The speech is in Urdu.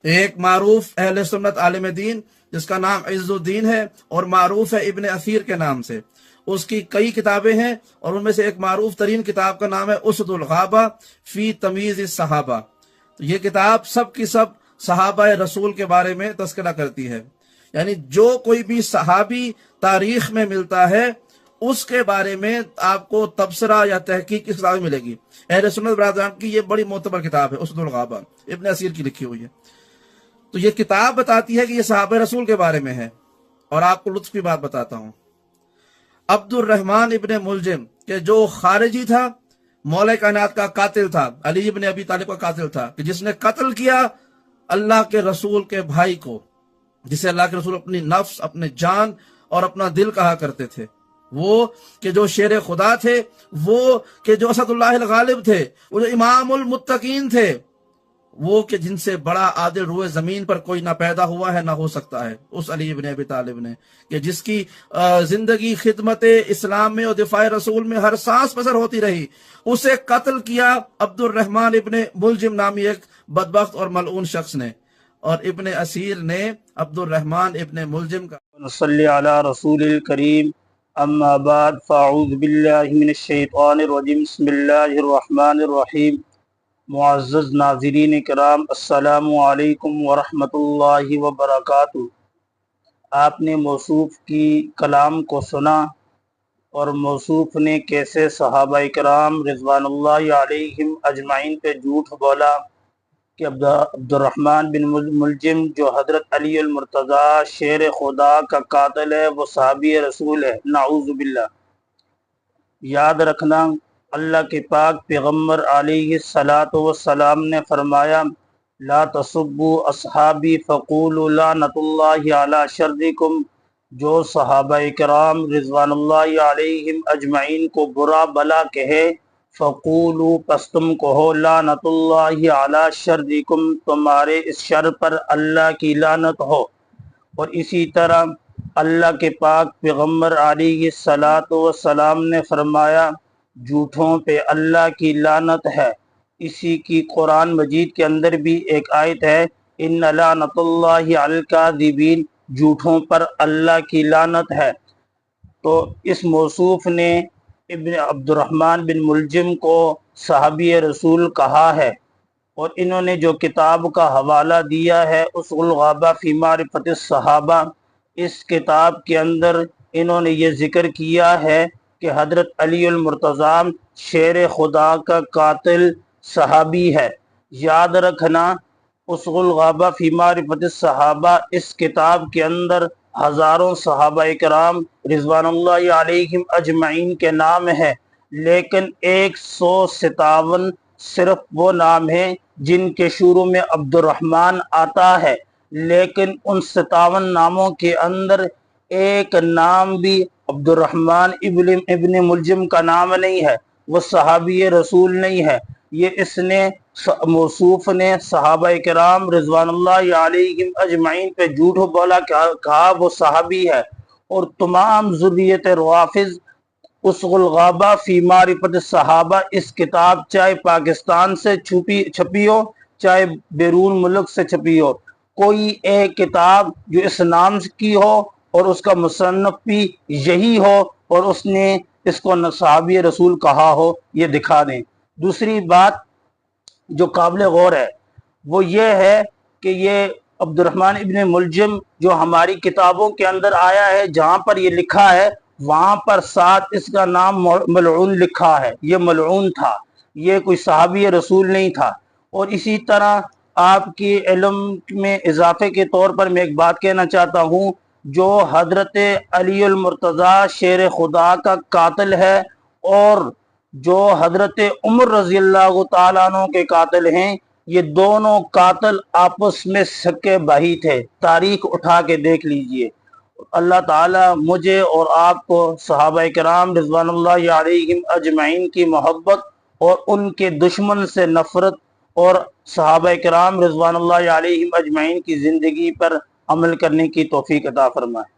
ایک معروف اہل سنت عالم دین جس کا نام عز الدین ہے اور معروف ہے ابن اثیر کے نام سے، اس کی کئی کتابیں ہیں اور ان میں سے ایک معروف ترین کتاب کا نام ہے اسد الغابہ فی تمیز الصحابہ۔ تو یہ کتاب سب کی سب صحابہ رسول کے بارے میں تذکرہ کرتی ہے، یعنی جو کوئی بھی صحابی تاریخ میں ملتا ہے اس کے بارے میں آپ کو تبصرہ یا تحقیق اس کتاب میں ملے گی۔ اہل سنت برادران کی یہ بڑی معتبر کتاب ہے اسد الغابہ، ابن اثیر کی لکھی ہوئی ہے۔ تو یہ کتاب بتاتی ہے کہ یہ صحابہ رسول کے بارے میں ہے۔ اور آپ کو لطف کی بات بتاتا ہوں، عبد الرحمن ابن ملجم کہ جو خارجی تھا، مولا کائنات کا قاتل تھا، علی ابن ابی طالب کا قاتل تھا، کہ جس نے قتل کیا اللہ کے رسول کے بھائی کو، جسے اللہ کے رسول اپنی نفس، اپنے جان اور اپنا دل کہا کرتے تھے، وہ کہ جو شیر خدا تھے، وہ کہ جو اسد اللہ الغالب تھے، وہ جو امام المتقین تھے، وہ کہ جن سے بڑا عادل روئے زمین پر کوئی نہ پیدا ہوا ہے نہ ہو سکتا ہے، اس علی ابن ابی طالب نے، کہ جس کی زندگی خدمت اسلام میں اور دفاع رسول میں ہر سانس بسر ہوتی رہی، اسے قتل کیا عبد الرحمن ابن ملجم نامی ایک بدبخت اور ملعون شخص نے۔ اور ابن اسیر نے عبد الرحمن ابن ملجم کا نصلی علی رسول الکریم، اما بعد فاعوذ باللہ من الشیطان الرجیم، بسم اللہ الرحمن الرحیم۔ معزز ناظرین کرام، السلام علیکم ورحمۃ اللہ وبرکاتہ۔ آپ نے موصوف کی کلام کو سنا اور موصوف نے کیسے صحابہ کرام رضوان اللہ علیہم اجمعین پہ جھوٹ بولا کہ عبد الرحمن بن ملجم جو حضرت علی المرتضیٰ شیر خدا کا قاتل ہے وہ صحابی رسول ہے، نعوذ باللہ۔ یاد رکھنا، اللہ کے پاک پیغمبر علیہ الصلاۃ والسلام نے فرمایا، لا تسبوا اصحابی فقولوا لعنۃ اللہ علی شرکم، جو صحابہ کرام رضوان اللہ علیہم اجمعین کو برا بلا کہے، فقولوا پس تم کہو، لعنۃ اللہ علی شرکم، تمہارے اس شر پر اللہ کی لعنت ہو۔ اور اسی طرح اللہ کے پاک پیغمبر علیہ الصلاۃ والسلام نے فرمایا، جھوٹوں پہ اللہ کی لعنت ہے۔ اسی کی قرآن مجید کے اندر بھی ایک آیت ہے، ان لعنۃ اللہ علی الکاذبین، جھوٹوں پر اللہ کی لعنت ہے۔ تو اس موصوف نے ابن عبد الرحمن بن ملجم کو صحابی رسول کہا ہے، اور انہوں نے جو کتاب کا حوالہ دیا ہے اسد الغابہ فی معرفت الصحابہ، اس کتاب کے اندر انہوں نے یہ ذکر کیا ہے کہ حضرت علی المرتضیٰ شیر خدا کا قاتل صحابی ہے۔ یاد رکھنا، اسد الغابہ فی معرفت الصحابہ اس کتاب کے اندر ہزاروں صحابہ کرام رضوان اللہ علیہم اجمعین کے نام ہیں، لیکن 157 صرف وہ نام ہیں جن کے شروع میں عبد الرحمن آتا ہے، لیکن ان 57 ناموں کے اندر ایک نام بھی عبد الرحمن ابن ملجم کا نام نہیں ہے، وہ صحابی رسول نہیں ہے۔ یہ اس نے موصوف نے صحابہ کرام رضوان اللہ علیہم اجمعین پہ جھوٹ بولا، کہا وہ صحابی ہے۔ اور تمام ذریت روافض اسد الغابہ فی معرفت الصحابہ اس کتاب چاہے پاکستان سے چھپی ہو چاہے بیرون ملک سے چھپی ہو، کوئی ایک کتاب جو اس نام کی ہو اور اس کا مصنف بھی یہی ہو اور اس نے اس کو صحابی رسول کہا ہو، یہ دکھا دیں۔ دوسری بات جو قابل غور ہے وہ یہ ہے کہ یہ عبد الرحمن ابن ملجم جو ہماری کتابوں کے اندر آیا ہے، جہاں پر یہ لکھا ہے وہاں پر ساتھ اس کا نام ملعون لکھا ہے، یہ ملعون تھا، یہ کوئی صحابی رسول نہیں تھا۔ اور اسی طرح آپ کی علم میں اضافے کے طور پر میں ایک بات کہنا چاہتا ہوں، جو حضرت علی المرتضیٰ شیر خدا کا قاتل ہے اور جو حضرت عمر رضی اللہ تعالیٰ عنہ کے قاتل ہیں، یہ دونوں قاتل آپس میں سکے بھائی تھے۔ تاریخ اٹھا کے دیکھ لیجئے۔ اللہ تعالیٰ مجھے اور آپ کو صحابہ کرام رضوان اللہ علیہم اجمعین کی محبت اور ان کے دشمن سے نفرت اور صحابہ کرام رضوان اللہ علیہم اجمعین کی زندگی پر عمل کرنے کی توفیق عطا فرمائے۔